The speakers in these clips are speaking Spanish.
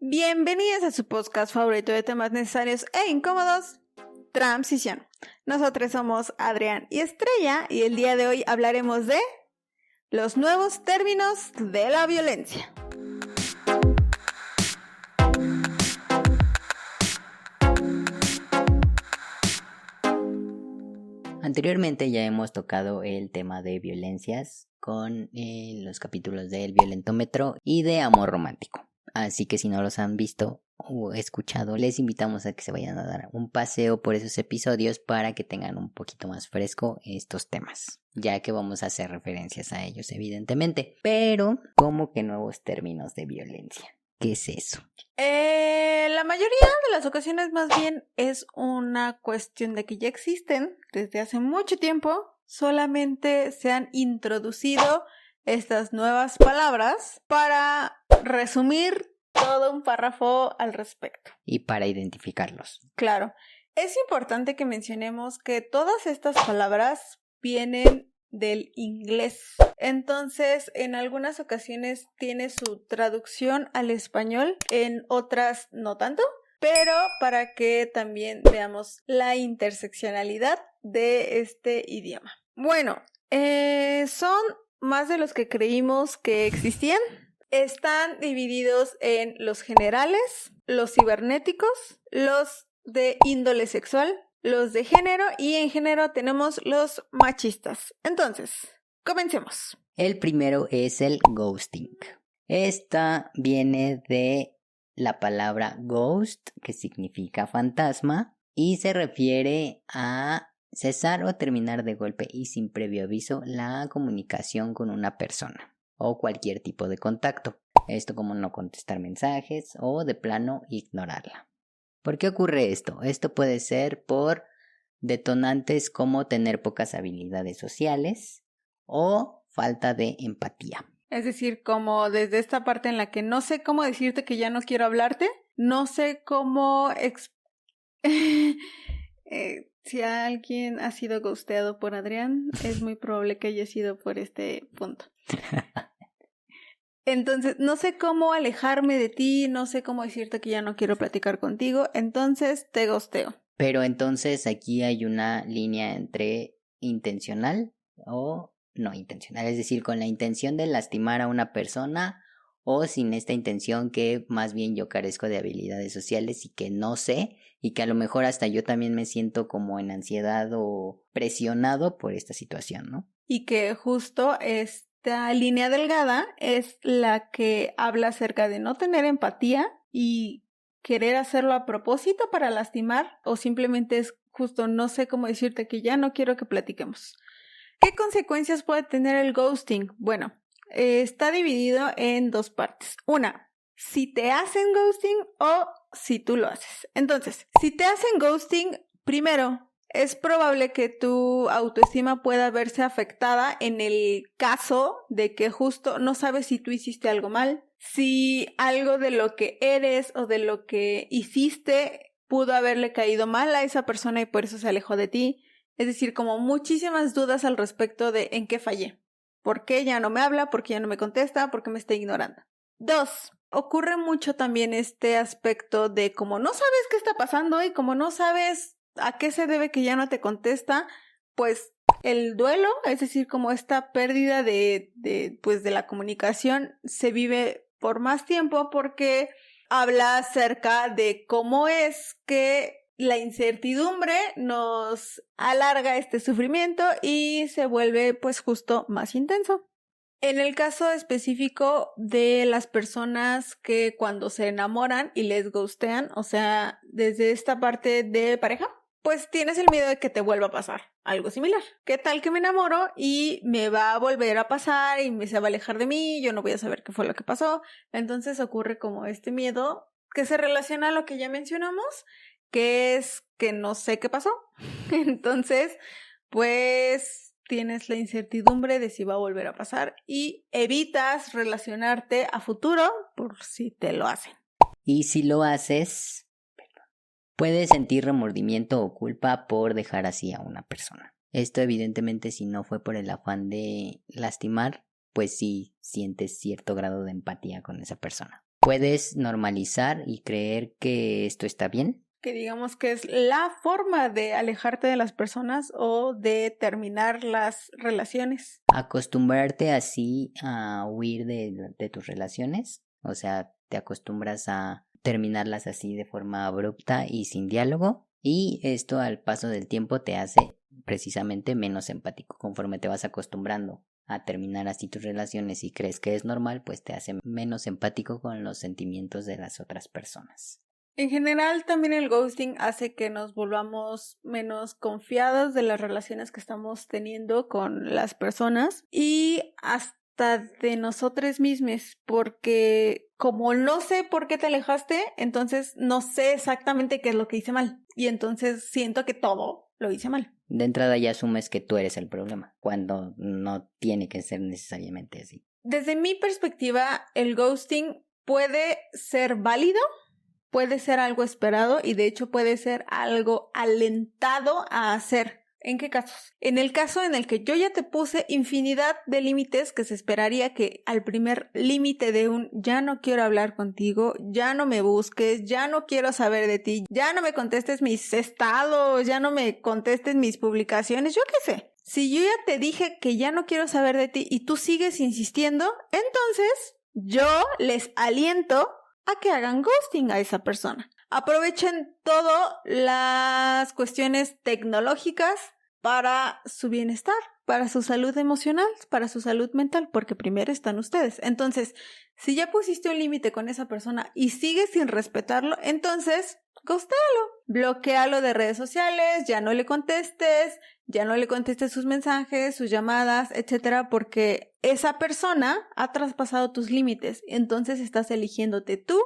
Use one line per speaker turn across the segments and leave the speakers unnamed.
Bienvenidos a su podcast favorito de temas necesarios e incómodos, Transición. Nosotros somos Adrián y Estrella y el día de hoy hablaremos de los nuevos términos de la violencia.
Anteriormente ya hemos tocado el tema de violencias con los capítulos del violentómetro y de amor romántico. Así que si no los han visto o escuchado, les invitamos a que se vayan a dar un paseo por esos episodios para que tengan un poquito más fresco estos temas, ya que vamos a hacer referencias a ellos evidentemente. Pero, ¿cómo que nuevos términos de violencia? ¿Qué es eso?
La mayoría de las ocasiones más bien es una cuestión de que ya existen desde hace mucho tiempo, solamente se han introducido estas nuevas palabras para resumir todo un párrafo al respecto.
Y para identificarlos.
Claro, es importante que mencionemos que todas estas palabras vienen del inglés. Entonces, en algunas ocasiones tiene su traducción al español, en otras no tanto, pero para que también veamos la interseccionalidad de este idioma. Bueno, son más de los que creímos que existían. Están divididos en los generales, los cibernéticos, los de índole sexual, los de género y en género tenemos los machistas. Entonces, comencemos.
El primero es el ghosting. Esta viene de la palabra ghost, que significa fantasma, y se refiere a cesar o terminar de golpe y sin previo aviso la comunicación con una persona o cualquier tipo de contacto. Esto como no contestar mensajes o de plano ignorarla. ¿Por qué ocurre esto? Esto puede ser por detonantes como tener pocas habilidades sociales o falta de empatía.
Es decir, como desde esta parte en la que no sé cómo decirte que ya no quiero hablarte, no sé cómo... si alguien ha sido ghosteado por Adrián, es muy probable que haya sido por este punto. Entonces, no sé cómo alejarme de ti, no sé cómo decirte que ya no quiero platicar contigo, entonces te ghosteo.
Pero entonces aquí hay una línea entre intencional o no intencional, es decir, con la intención de lastimar a una persona o sin esta intención que más bien yo carezco de habilidades sociales y que no sé y que a lo mejor hasta yo también me siento como en ansiedad o presionado por esta situación, ¿no?
Y que justo esta línea delgada es la que habla acerca de no tener empatía y querer hacerlo a propósito para lastimar o simplemente es justo no sé cómo decirte que ya no quiero que platiquemos. ¿Qué consecuencias puede tener el ghosting? Bueno, está dividido en dos partes. Una, si te hacen ghosting o si tú lo haces. Entonces, si te hacen ghosting, primero, es probable que tu autoestima pueda verse afectada en el caso de que justo no sabes si tú hiciste algo mal, si algo de lo que eres o de lo que hiciste pudo haberle caído mal a esa persona y por eso se alejó de ti. Es decir, como muchísimas dudas al respecto de en qué fallé. ¿Por qué ya no me habla? ¿Por qué ya no me contesta? ¿Por qué me está ignorando? 2. Ocurre mucho también este aspecto de como no sabes qué está pasando y como no sabes a qué se debe que ya no te contesta, pues el duelo, es decir, como esta pérdida de la comunicación se vive por más tiempo porque habla acerca de cómo es que la incertidumbre nos alarga este sufrimiento y se vuelve pues justo más intenso. En el caso específico de las personas que cuando se enamoran y les ghostean, o sea, desde esta parte de pareja, pues tienes el miedo de que te vuelva a pasar algo similar. ¿Qué tal que me enamoro y me va a volver a pasar y se va a alejar de mí? Yo no voy a saber qué fue lo que pasó. Entonces ocurre como este miedo que se relaciona a lo que ya mencionamos, que es que no sé qué pasó. Entonces, pues tienes la incertidumbre de si va a volver a pasar y evitas relacionarte a futuro por si te lo hacen.
Y si lo haces, puedes sentir remordimiento o culpa por dejar así a una persona. Esto evidentemente si no fue por el afán de lastimar, pues sí sientes cierto grado de empatía con esa persona. ¿Puedes normalizar y creer que esto está bien?
Que digamos que es la forma de alejarte de las personas o de terminar las relaciones.
¿Acostumbrarte así a huir de tus relaciones? O sea, ¿te acostumbras a terminarlas así de forma abrupta y sin diálogo? Y esto al paso del tiempo te hace precisamente menos empático. Conforme te vas acostumbrando a terminar así tus relaciones y crees que es normal, pues te hace menos empático con los sentimientos de las otras personas.
En general, también el ghosting hace que nos volvamos menos confiados de las relaciones que estamos teniendo con las personas y hasta de nosotros mismos, porque como no sé por qué te alejaste, entonces no sé exactamente qué es lo que hice mal y entonces siento que todo lo hice mal.
De entrada ya asumes que tú eres el problema, cuando no tiene que ser necesariamente así.
Desde mi perspectiva, el ghosting puede ser válido, puede ser algo esperado y de hecho puede ser algo alentado a hacer. ¿En qué casos? En el caso en el que yo ya te puse infinidad de límites que se esperaría que al primer límite de un ya no quiero hablar contigo, ya no me busques, ya no quiero saber de ti, ya no me contestes mis estados, ya no me contestes mis publicaciones, yo qué sé. Si yo ya te dije que ya no quiero saber de ti y tú sigues insistiendo, entonces yo les aliento a que hagan ghosting a esa persona. Aprovechen todas las cuestiones tecnológicas para su bienestar, para su salud emocional, para su salud mental, porque primero están ustedes. Entonces, si ya pusiste un límite con esa persona y sigues sin respetarlo, entonces, ghostéalo. Bloquéalo de redes sociales, ya no le contestes sus mensajes, sus llamadas, etcétera, porque esa persona ha traspasado tus límites. Entonces estás eligiéndote tú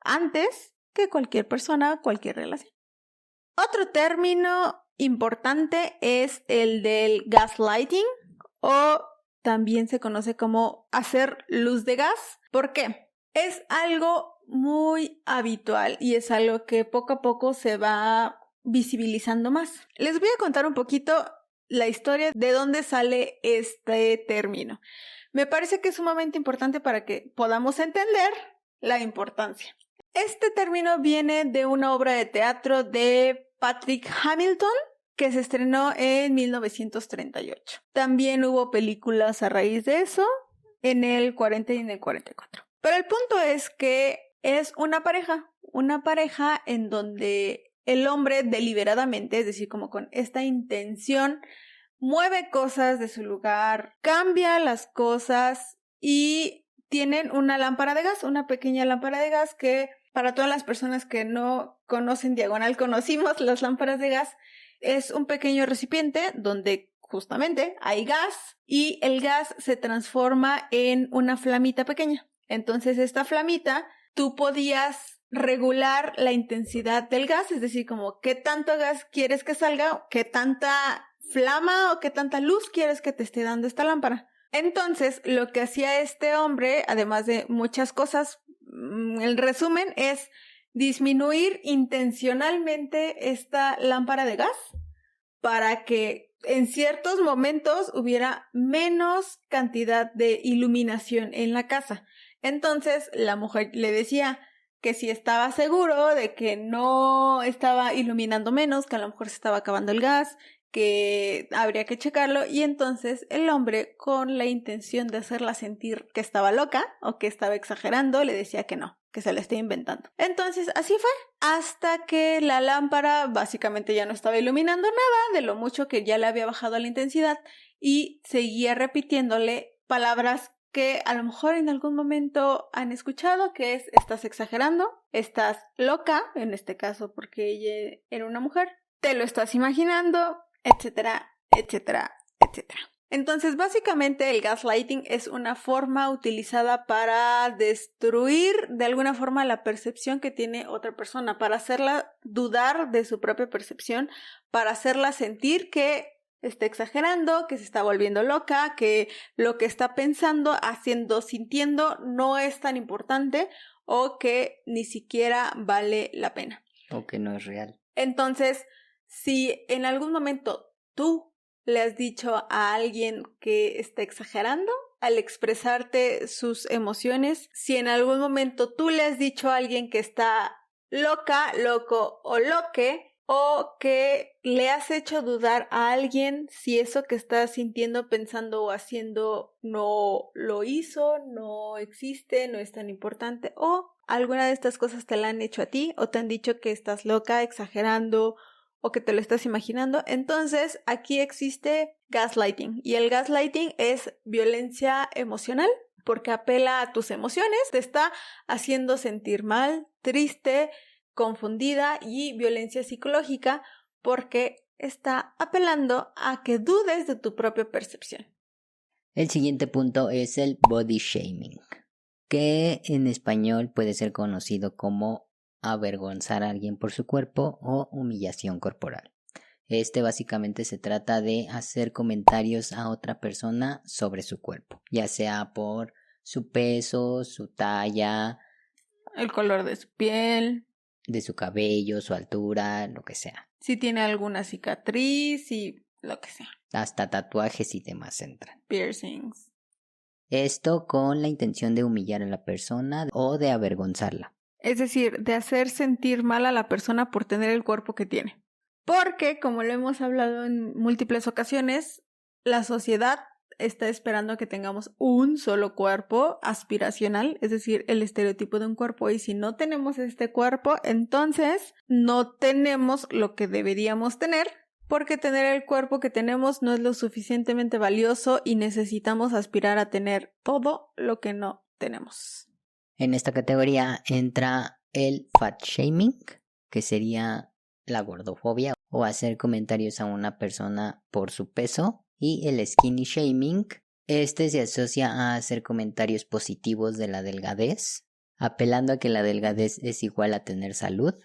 antes que cualquier persona, cualquier relación. Otro término importante es el del gaslighting o también se conoce como hacer luz de gas. ¿Por qué? Es algo muy habitual y es algo que poco a poco se va visibilizando más. Les voy a contar un poquito la historia de dónde sale este término. Me parece que es sumamente importante para que podamos entender la importancia. Este término viene de una obra de teatro de Patrick Hamilton que se estrenó en 1938. También hubo películas a raíz de eso en el 40 y en el 44. Pero el punto es que es una pareja en donde el hombre deliberadamente, es decir, como con esta intención, mueve cosas de su lugar, cambia las cosas y tienen una lámpara de gas, una pequeña lámpara de gas que para todas las personas que no conocen Diagonal, conocimos las lámparas de gas, es un pequeño recipiente donde justamente hay gas y el gas se transforma en una flamita pequeña. Entonces esta flamita tú podías regular la intensidad del gas, es decir, como qué tanto gas quieres que salga, qué tanta flama o qué tanta luz quieres que te esté dando esta lámpara. Entonces, lo que hacía este hombre, además de muchas cosas, el resumen es disminuir intencionalmente esta lámpara de gas para que en ciertos momentos hubiera menos cantidad de iluminación en la casa. Entonces, la mujer le decía que si estaba seguro de que no estaba iluminando menos, que a lo mejor se estaba acabando el gas, que habría que checarlo, y entonces el hombre, con la intención de hacerla sentir que estaba loca o que estaba exagerando, le decía que no, que se la estaba inventando. Entonces así fue, hasta que la lámpara básicamente ya no estaba iluminando nada de lo mucho que ya le había bajado la intensidad y seguía repitiéndole palabras que a lo mejor en algún momento han escuchado, que es estás exagerando, estás loca, en este caso porque ella era una mujer, te lo estás imaginando, etcétera, etcétera, etcétera. Entonces, básicamente el gaslighting es una forma utilizada para destruir de alguna forma la percepción que tiene otra persona, para hacerla dudar de su propia percepción, para hacerla sentir que está exagerando, que se está volviendo loca, que lo que está pensando, haciendo, sintiendo no es tan importante o que ni siquiera vale la pena.
O que no es real.
Entonces, si en algún momento tú le has dicho a alguien que está exagerando, al expresarte sus emociones. Si en algún momento tú le has dicho a alguien que está loca, loco o loque, o que le has hecho dudar a alguien si eso que estás sintiendo, pensando o haciendo no lo hizo, no existe, no es tan importante, o alguna de estas cosas te la han hecho a ti o te han dicho que estás loca, exagerando o que te lo estás imaginando. Entonces aquí existe gaslighting, y el gaslighting es violencia emocional porque apela a tus emociones, te está haciendo sentir mal, triste, confundida, y violencia psicológica porque está apelando a que dudes de tu propia percepción.
El siguiente punto es el body shaming, que en español puede ser conocido como avergonzar a alguien por su cuerpo o humillación corporal. Este básicamente se trata de hacer comentarios a otra persona sobre su cuerpo, ya sea por su peso, su talla,
el color de su piel,
de su cabello, su altura, lo que sea.
Si tiene alguna cicatriz y lo que sea.
Hasta tatuajes y demás entran.
Piercings.
Esto con la intención de humillar a la persona o de avergonzarla.
Es decir, de hacer sentir mal a la persona por tener el cuerpo que tiene. Porque, como lo hemos hablado en múltiples ocasiones, la sociedad está esperando que tengamos un solo cuerpo aspiracional, es decir, el estereotipo de un cuerpo, y si no tenemos este cuerpo, entonces no tenemos lo que deberíamos tener, porque tener el cuerpo que tenemos no es lo suficientemente valioso y necesitamos aspirar a tener todo lo que no tenemos.
En esta categoría entra el fat shaming, que sería la gordofobia o hacer comentarios a una persona por su peso, y el skinny shaming. Este se asocia a hacer comentarios positivos de la delgadez, apelando a que la delgadez es igual a tener salud.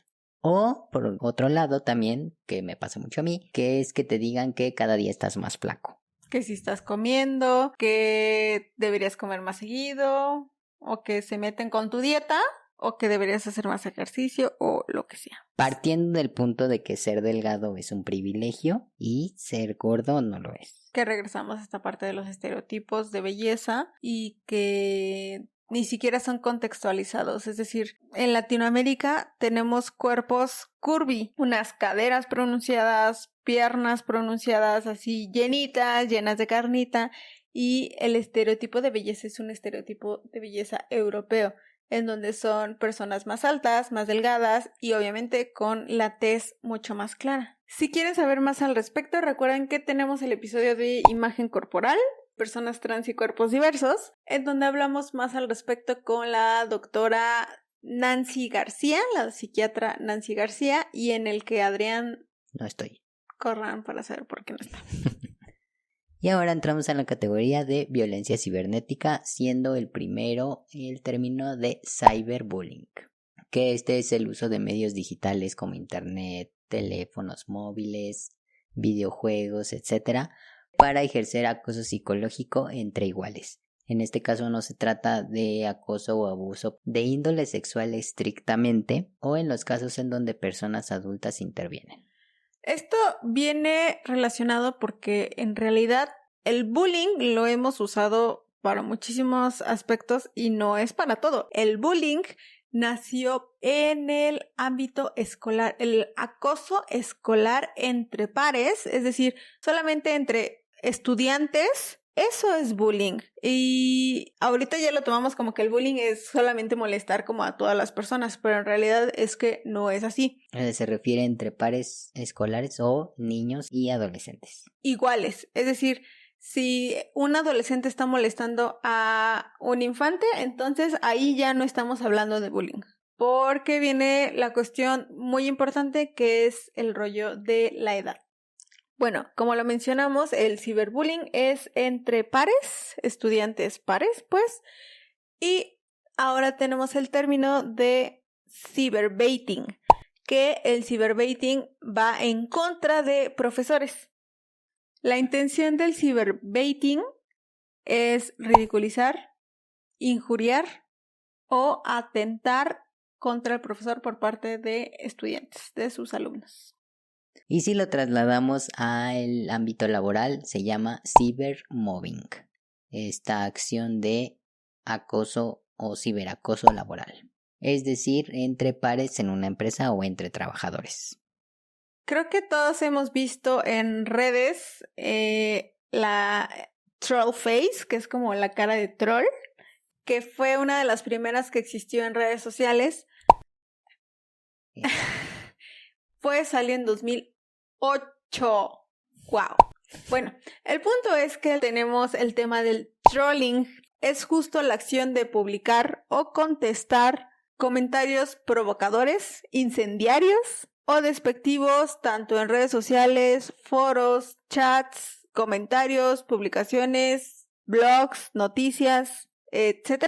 O, por otro lado también, que me pasa mucho a mí, que es que te digan que cada día estás más flaco.
Que si estás comiendo, que deberías comer más seguido, o que se meten con tu dieta, o que deberías hacer más ejercicio, o lo que sea.
Partiendo del punto de que ser delgado es un privilegio y ser gordo no lo es.
Que regresamos a esta parte de los estereotipos de belleza y que ni siquiera son contextualizados. Es decir, en Latinoamérica tenemos cuerpos curvy, unas caderas pronunciadas, piernas pronunciadas así llenitas, llenas de carnita, y el estereotipo de belleza es un estereotipo de belleza europeo, en donde son personas más altas, más delgadas y obviamente con la tez mucho más clara. Si quieren saber más al respecto, recuerden que tenemos el episodio de imagen corporal, personas trans y cuerpos diversos, en donde hablamos más al respecto con la doctora Nancy García, la psiquiatra Nancy García, y en el que Adrián...
No estoy.
Corran para saber por qué no está.
Y ahora entramos a la categoría de violencia cibernética, siendo el primero el término de cyberbullying, que este es el uso de medios digitales como internet, teléfonos móviles, videojuegos, etc., para ejercer acoso psicológico entre iguales. En este caso no se trata de acoso o abuso de índole sexual estrictamente, o en los casos en donde personas adultas intervienen.
Esto viene relacionado porque en realidad el bullying lo hemos usado para muchísimos aspectos y no es para todo. El bullying nació en el ámbito escolar, el acoso escolar entre pares, es decir, solamente entre estudiantes. Eso es bullying, y ahorita ya lo tomamos como que el bullying es solamente molestar como a todas las personas, pero en realidad es que no es así.
Se refiere entre pares escolares o niños y adolescentes.
Iguales, es decir, si un adolescente está molestando a un infante, entonces ahí ya no estamos hablando de bullying, porque viene la cuestión muy importante que es el rollo de la edad. Bueno, como lo mencionamos, el ciberbullying es entre pares, estudiantes pares, pues, y ahora tenemos el término de cyberbaiting, que el cyberbaiting va en contra de profesores. La intención del cyberbaiting es ridiculizar, injuriar o atentar contra el profesor por parte de estudiantes, de sus alumnos.
Y si lo trasladamos al ámbito laboral, se llama cybermobbing. esta acción de acoso o ciberacoso laboral, es decir, entre pares en una empresa o entre trabajadores.
Creo que todos hemos visto en redes la troll face, que es como la cara de troll, que fue una de las primeras que existió en redes sociales. Pues salió en 2008. ¡Wow! Bueno, el punto es que tenemos el tema del trolling. Es justo la acción de publicar o contestar comentarios provocadores, incendiarios o despectivos tanto en redes sociales, foros, chats, comentarios, publicaciones, blogs, noticias, etc.,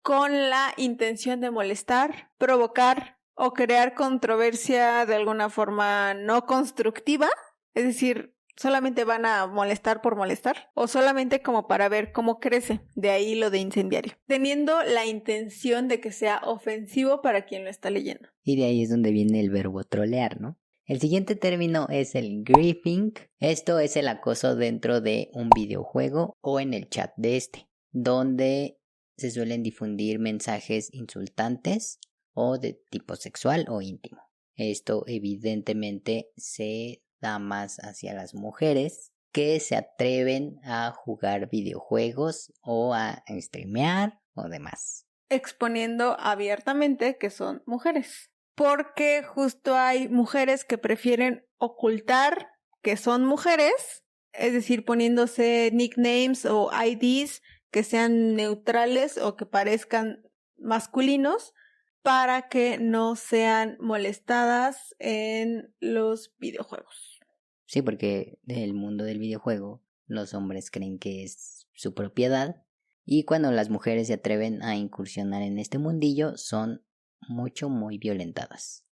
con la intención de molestar, provocar o crear controversia de alguna forma no constructiva, es decir, solamente van a molestar por molestar o solamente como para ver cómo crece, de ahí lo de incendiario, teniendo la intención de que sea ofensivo para quien lo está leyendo.
Y de ahí es donde viene el verbo trolear, ¿no? El siguiente término es el griefing. Esto es el acoso dentro de un videojuego o en el chat de este, donde se suelen difundir mensajes insultantes o de tipo sexual o íntimo. Esto evidentemente se da más hacia las mujeres que se atreven a jugar videojuegos o a streamear o demás,
exponiendo abiertamente que son mujeres, porque justo hay mujeres que prefieren ocultar que son mujeres, es decir, poniéndose nicknames o IDs que sean neutrales o que parezcan masculinos para que no sean molestadas en los videojuegos.
Sí, porque en el mundo del videojuego los hombres creen que es su propiedad y cuando las mujeres se atreven a incursionar en este mundillo son muy violentadas.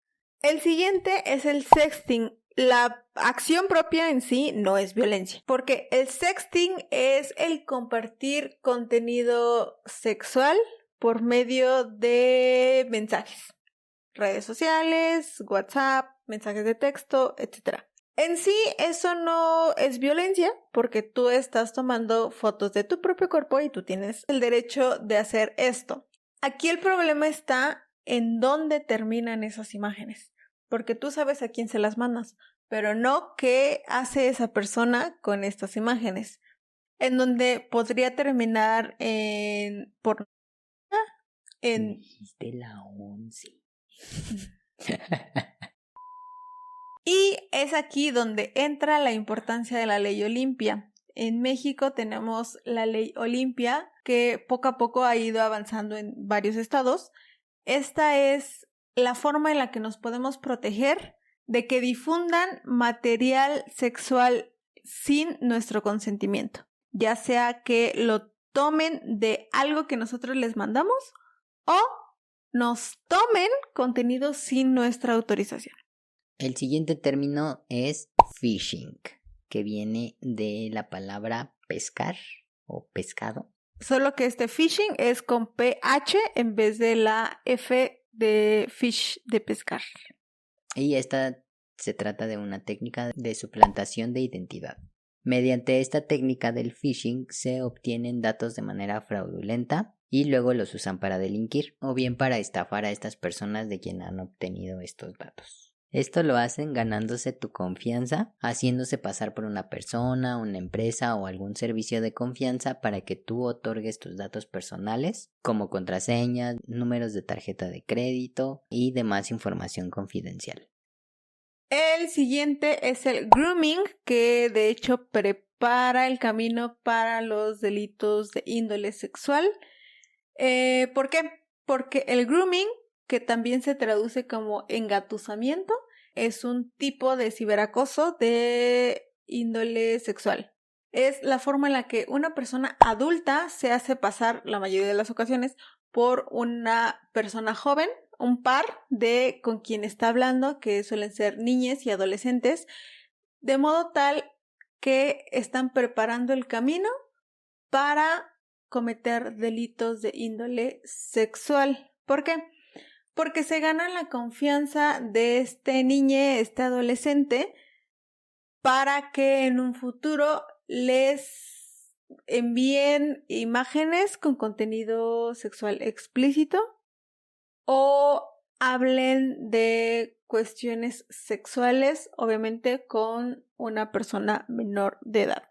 El siguiente es el sexting. La acción propia en sí no es violencia, porque el sexting es el compartir contenido sexual por medio de mensajes, redes sociales, WhatsApp, mensajes de texto, etc. En sí, eso no es violencia porque tú estás tomando fotos de tu propio cuerpo y tú tienes el derecho de hacer esto. Aquí el problema está en dónde terminan esas imágenes, porque tú sabes a quién se las mandas, pero no qué hace esa persona con estas imágenes, en donde podría terminar en pornografía, en...
Dijiste la 11.
Y es aquí donde entra la importancia de la ley Olimpia. En México tenemos la ley Olimpia que poco a poco ha ido avanzando en varios estados. Esta es la forma en la que nos podemos proteger de que difundan material sexual sin nuestro consentimiento, ya sea que lo tomen de algo que nosotros les mandamos o nos tomen contenido sin nuestra autorización.
El siguiente término es phishing, que viene de la palabra pescar o pescado.
Solo que este phishing es con PH en vez de la F de fish, de pescar.
Y esta se trata de una técnica de suplantación de identidad. Mediante esta técnica del phishing se obtienen datos de manera fraudulenta y luego los usan para delinquir o bien para estafar a estas personas de quien han obtenido estos datos. Esto lo hacen ganándose tu confianza, haciéndose pasar por una persona, una empresa o algún servicio de confianza para que tú otorgues tus datos personales, como contraseñas, números de tarjeta de crédito y demás información confidencial.
El siguiente es el grooming, que de hecho prepara el camino para los delitos de índole sexual. ¿Por qué? Porque el grooming, que también se traduce como engatusamiento, es un tipo de ciberacoso de índole sexual. Es la forma en la que una persona adulta se hace pasar, la mayoría de las ocasiones, por una persona joven, un par de con quien está hablando, que suelen ser niñas y adolescentes, de modo tal que están preparando el camino para cometer delitos de índole sexual. ¿Por qué? Porque se ganan la confianza de este niño, este adolescente, para que en un futuro les envíen imágenes con contenido sexual explícito o hablen de cuestiones sexuales, obviamente con una persona menor de edad.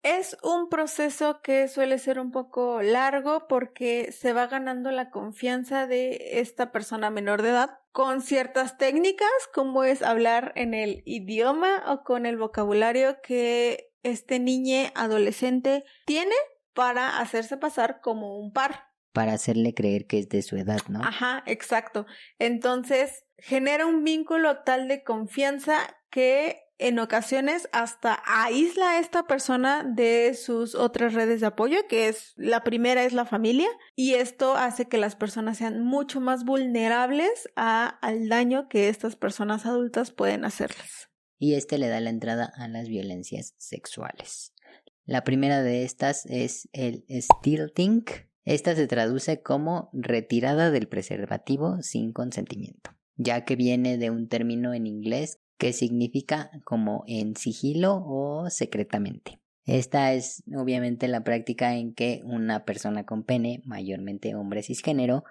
Es un proceso que suele ser un poco largo porque se va ganando la confianza de esta persona menor de edad con ciertas técnicas, como es hablar en el idioma o con el vocabulario que este niño adolescente tiene para hacerse pasar como un par.
Para hacerle creer que es de su edad, ¿no?
Ajá, exacto. Entonces, genera un vínculo tal de confianza que en ocasiones hasta aísla a esta persona de sus otras redes de apoyo, que es la primera es la familia, y esto hace que las personas sean mucho más vulnerables al daño que estas personas adultas pueden hacerles.
Y le da la entrada a las violencias sexuales. La primera de estas es el stilting. Esta se traduce como retirada del preservativo sin consentimiento, ya que viene de un término en inglés que significa como en sigilo o secretamente. Esta es obviamente la práctica en que una persona con pene, mayormente hombre cisgénero,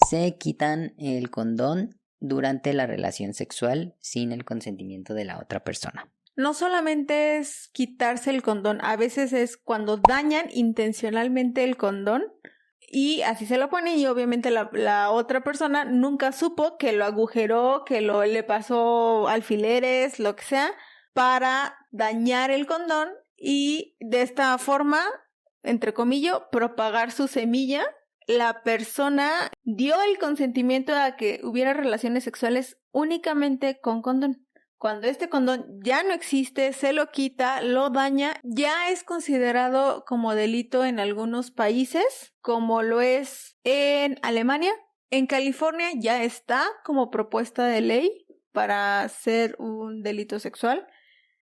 se quitan el condón durante la relación sexual sin el consentimiento de la otra persona.
No solamente es quitarse el condón, a veces es cuando dañan intencionalmente el condón y así se lo ponen y obviamente la otra persona nunca supo que lo agujeró, que le pasó alfileres, lo que sea, para dañar el condón y de esta forma, entre comillas, propagar su semilla. La persona dio el consentimiento a que hubiera relaciones sexuales únicamente con condón. Cuando este condón ya no existe, se lo quita, lo daña, ya es considerado como delito en algunos países, como lo es en Alemania. En California ya está como propuesta de ley para ser un delito sexual.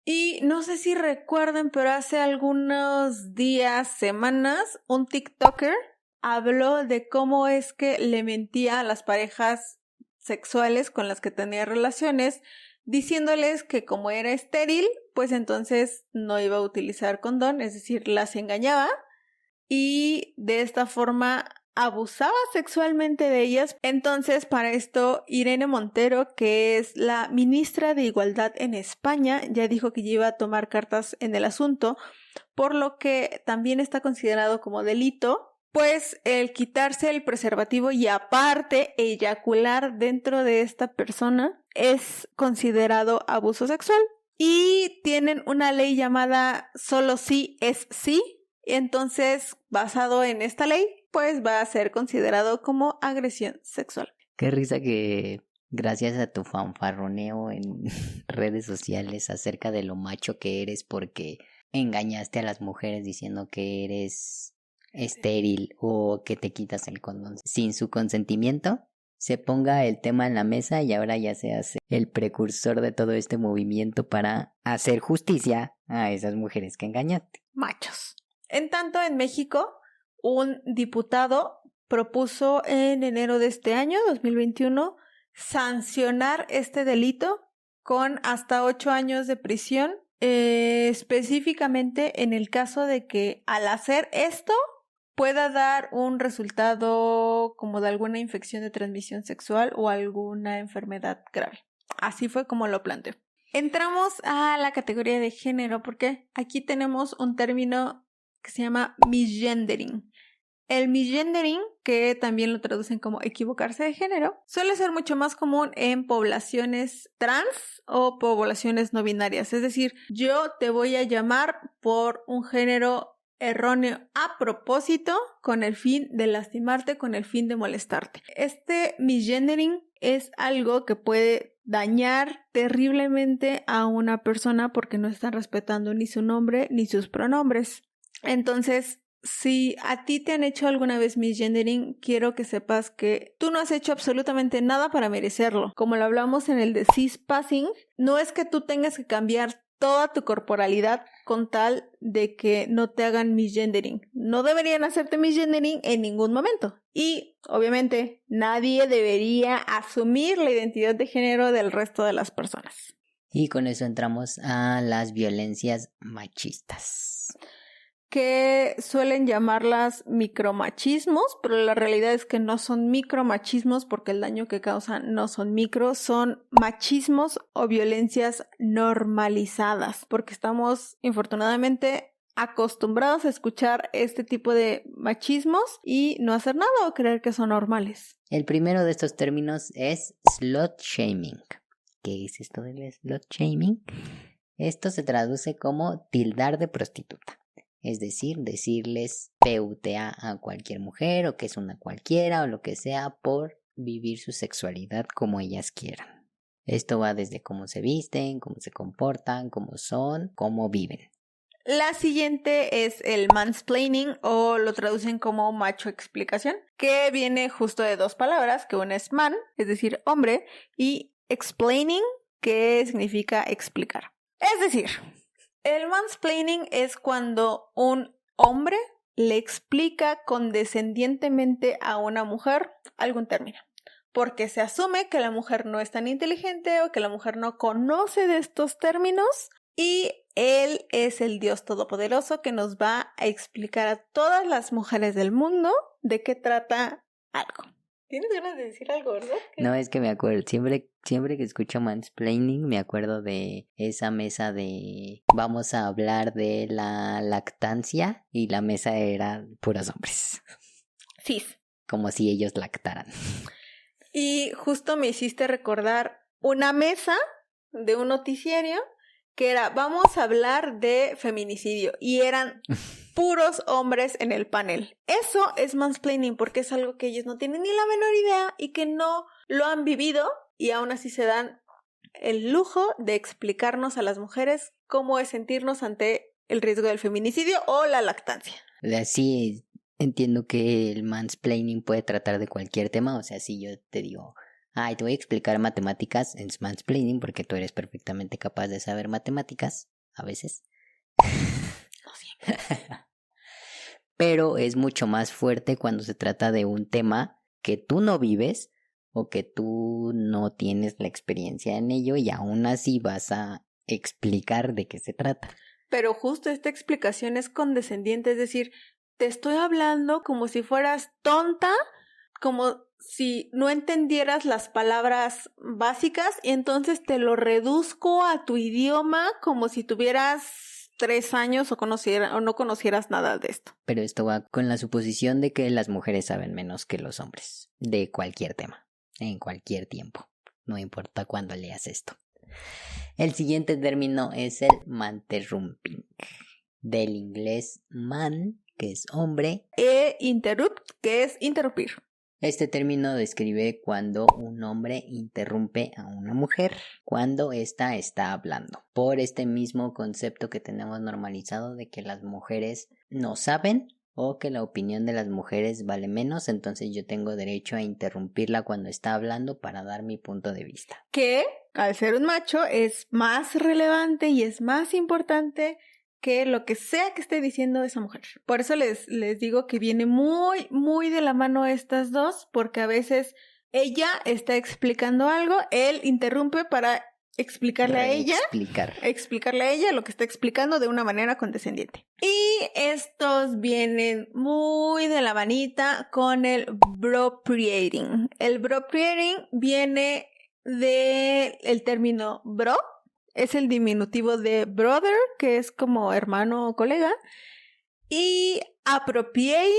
Y no sé si recuerden, pero hace algunos días, semanas, un TikToker habló de cómo es que le mentía a las parejas sexuales con las que tenía relaciones, diciéndoles que como era estéril, pues entonces no iba a utilizar condón, es decir, las engañaba y de esta forma abusaba sexualmente de ellas. Entonces, para esto, Irene Montero, que es la ministra de Igualdad en España, ya dijo que ya iba a tomar cartas en el asunto, por lo que también está considerado como delito, pues el quitarse el preservativo y aparte eyacular dentro de esta persona es considerado abuso sexual. Y tienen una ley llamada Solo sí es sí. Entonces, basado en esta ley, pues va a ser considerado como agresión sexual.
Qué risa que gracias a tu fanfarroneo en redes sociales acerca de lo macho que eres porque engañaste a las mujeres diciendo que eres estéril o que te quitas el condón sin su consentimiento, se ponga el tema en la mesa y ahora ya se hace el precursor de todo este movimiento para hacer justicia a esas mujeres que engañaste.
Machos. En tanto, en México, un diputado propuso en enero de este año, 2021, sancionar este delito con hasta 8 años de prisión, específicamente en el caso de que al hacer esto pueda dar un resultado como de alguna infección de transmisión sexual o alguna enfermedad grave. Así fue como lo planteó. Entramos a la categoría de género porque aquí tenemos un término que se llama misgendering. El misgendering, que también lo traducen como equivocarse de género, suele ser mucho más común en poblaciones trans o poblaciones no binarias. Es decir, yo te voy a llamar por un género erróneo a propósito con el fin de lastimarte, con el fin de molestarte. Este misgendering es algo que puede dañar terriblemente a una persona porque no están respetando ni su nombre ni sus pronombres. Entonces, si a ti te han hecho alguna vez misgendering, quiero que sepas que tú no has hecho absolutamente nada para merecerlo. Como lo hablamos en el de cispassing, no es que tú tengas que cambiar toda tu corporalidad con tal de que no te hagan misgendering. No deberían hacerte misgendering en ningún momento. Y, obviamente, nadie debería asumir la identidad de género del resto de las personas.
Y con eso entramos a las violencias machistas.
que suelen llamarlas micromachismos, pero la realidad es que no son micromachismos porque el daño que causan no son micro, son machismos o violencias normalizadas, porque estamos infortunadamente acostumbrados a escuchar este tipo de machismos y no hacer nada o creer que son normales.
El primero de estos términos es slut shaming. ¿Qué es esto del slut shaming? Esto se traduce como tildar de prostituta. Es decir, decirles PUTA a cualquier mujer o que es una cualquiera o lo que sea por vivir su sexualidad como ellas quieran. Esto va desde cómo se visten, cómo se comportan, cómo son, cómo viven.
La siguiente es el mansplaining o lo traducen como macho explicación, que viene justo de dos palabras, que una es man, es decir, hombre, y explaining, que significa explicar. Es decir, el mansplaining es cuando un hombre le explica condescendientemente a una mujer algún término, porque se asume que la mujer no es tan inteligente o que la mujer no conoce de estos términos y él es el Dios Todopoderoso que nos va a explicar a todas las mujeres del mundo de qué trata algo. ¿Tienes ganas de decir algo, verdad?
No, es que me acuerdo, siempre que escucho mansplaining me acuerdo de esa mesa de vamos a hablar de la lactancia y la mesa era puros hombres.
Sí.
Como si ellos lactaran.
Y justo me hiciste recordar una mesa de un noticiario que era, vamos a hablar de feminicidio, y eran puros hombres en el panel. Eso es mansplaining porque es algo que ellos no tienen ni la menor idea y que no lo han vivido y aún así se dan el lujo de explicarnos a las mujeres cómo es sentirnos ante el riesgo del feminicidio o la lactancia.
Sí, entiendo que el mansplaining puede tratar de cualquier tema, o sea, si yo te digo... Ay, te voy a explicar matemáticas en mansplaining porque tú eres perfectamente capaz de saber matemáticas, a veces.
No siempre.
Pero es mucho más fuerte cuando se trata de un tema que tú no vives o que tú no tienes la experiencia en ello y aún así vas a explicar de qué se trata.
Pero justo esta explicación es condescendiente, es decir, te estoy hablando como si fueras tonta, como si no entendieras las palabras básicas y entonces te lo reduzco a tu idioma como si tuvieras 3 años o no conocieras nada de esto.
Pero esto va con la suposición de que las mujeres saben menos que los hombres, de cualquier tema, en cualquier tiempo, no importa cuándo leas esto. El siguiente término es el manterrumping, del inglés man, que es hombre,
e interrupt, que es interrumpir.
Este término describe cuando un hombre interrumpe a una mujer cuando ésta está hablando. Por este mismo concepto que tenemos normalizado de que las mujeres no saben o que la opinión de las mujeres vale menos, entonces yo tengo derecho a interrumpirla cuando está hablando para dar mi punto de vista.
Que, al ser un macho, es más relevante y es más importante que lo que sea que esté diciendo esa mujer. Por eso les digo que viene muy, muy de la mano estas dos, porque a veces ella está explicando algo, él interrumpe para explicarle a ella lo que está explicando de una manera condescendiente. Y estos vienen muy de la manita con el bropriating. El bropriating viene del término bro. Es el diminutivo de brother, que es como hermano o colega. Y appropriating,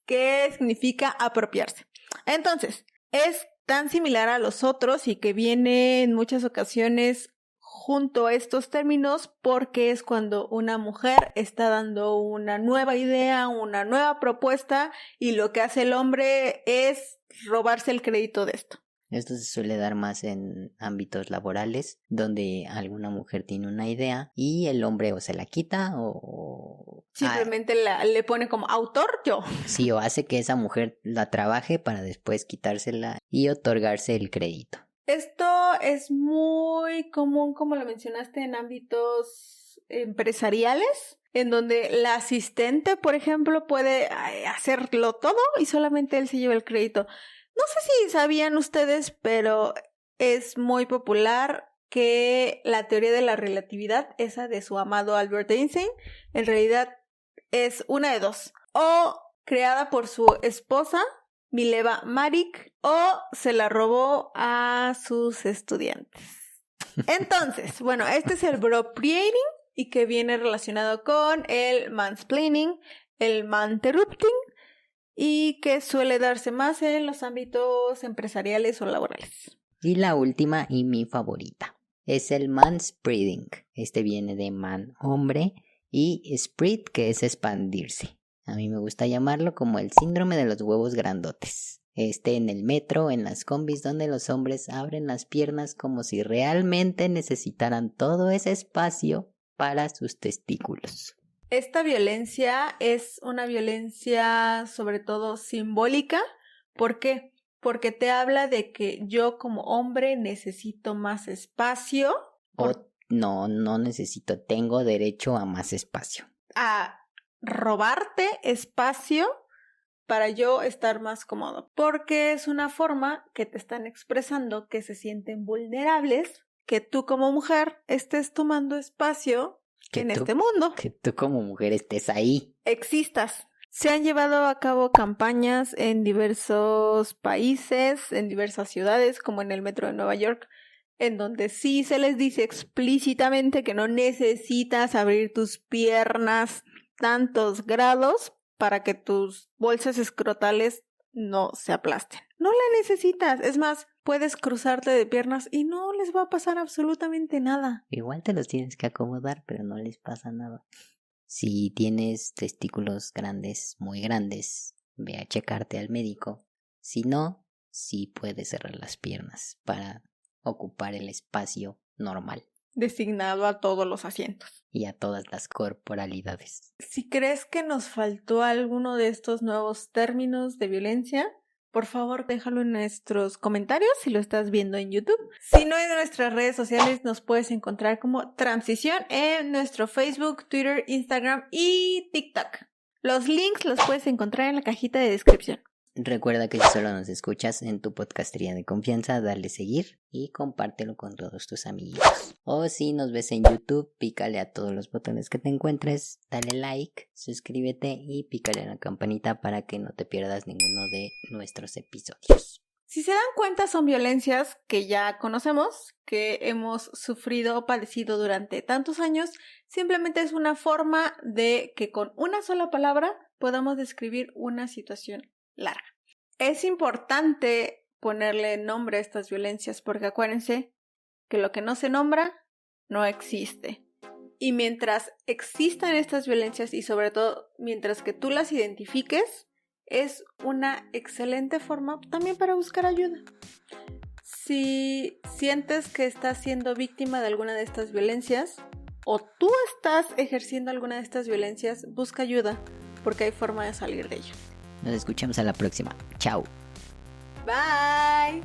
que significa apropiarse. Entonces, es tan similar a los otros y que viene en muchas ocasiones junto a estos términos porque es cuando una mujer está dando una nueva idea, una nueva propuesta y lo que hace el hombre es robarse el crédito de esto.
Esto se suele dar más en ámbitos laborales, donde alguna mujer tiene una idea y el hombre o se la quita o...
simplemente le pone como autor yo.
Sí, o hace que esa mujer la trabaje para después quitársela y otorgarse el crédito.
Esto es muy común, como lo mencionaste, en ámbitos empresariales, en donde la asistente, por ejemplo, puede hacerlo todo y solamente él se lleva el crédito. No sé si sabían ustedes, pero es muy popular que la teoría de la relatividad, esa de su amado Albert Einstein, en realidad es una de dos. O creada por su esposa, Mileva Maric, o se la robó a sus estudiantes. Entonces, bueno, este es el bropreating y que viene relacionado con el mansplaining, el manterrupting y que suele darse más en los ámbitos empresariales o laborales.
Y la última y mi favorita es el manspreading. Este viene de man, hombre, y spread, que es expandirse. A mí me gusta llamarlo como el síndrome de los huevos grandotes. En el metro, en las combis, donde los hombres abren las piernas como si realmente necesitaran todo ese espacio para sus testículos.
Esta violencia es una violencia sobre todo simbólica. ¿Por qué? Porque te habla de que yo como hombre necesito más espacio.
No necesito, tengo derecho a más espacio.
A robarte espacio para yo estar más cómodo. Porque es una forma que te están expresando que se sienten vulnerables, que tú como mujer estés tomando espacio este mundo.
Que tú como mujer estés ahí.
Existas. Se han llevado a cabo campañas en diversos países, en diversas ciudades, como en el metro de Nueva York, en donde sí se les dice explícitamente que no necesitas abrir tus piernas tantos grados para que tus bolsas escrotales no se aplasten. No la necesitas. Es más, puedes cruzarte de piernas y no les va a pasar absolutamente nada.
Igual te los tienes que acomodar, pero no les pasa nada. Si tienes testículos grandes, muy grandes, ve a checarte al médico. Si no, sí puedes cerrar las piernas para ocupar el espacio normal.
Designado a todos los asientos.
Y a todas las corporalidades.
Si crees que nos faltó alguno de estos nuevos términos de violencia, por favor déjalo en nuestros comentarios si lo estás viendo en YouTube. Si no, en nuestras redes sociales nos puedes encontrar como Transición en nuestro Facebook, Twitter, Instagram y TikTok. Los links los puedes encontrar en la cajita de descripción.
Recuerda que si solo nos escuchas en tu podcastería de confianza, dale seguir y compártelo con todos tus amigos. O si nos ves en YouTube, pícale a todos los botones que te encuentres, dale like, suscríbete y pícale a la campanita para que no te pierdas ninguno de nuestros episodios.
Si se dan cuenta, son violencias que ya conocemos, que hemos sufrido o padecido durante tantos años. Simplemente es una forma de que con una sola palabra podamos describir una situación larga. Es importante ponerle nombre a estas violencias porque acuérdense que lo que no se nombra no existe. Y mientras existan estas violencias y sobre todo mientras que tú las identifiques, es una excelente forma también para buscar ayuda. Si sientes que estás siendo víctima de alguna de estas violencias o tú estás ejerciendo alguna de estas violencias, busca ayuda porque hay forma de salir de ello.
Nos escuchamos a la próxima. Chao.
Bye.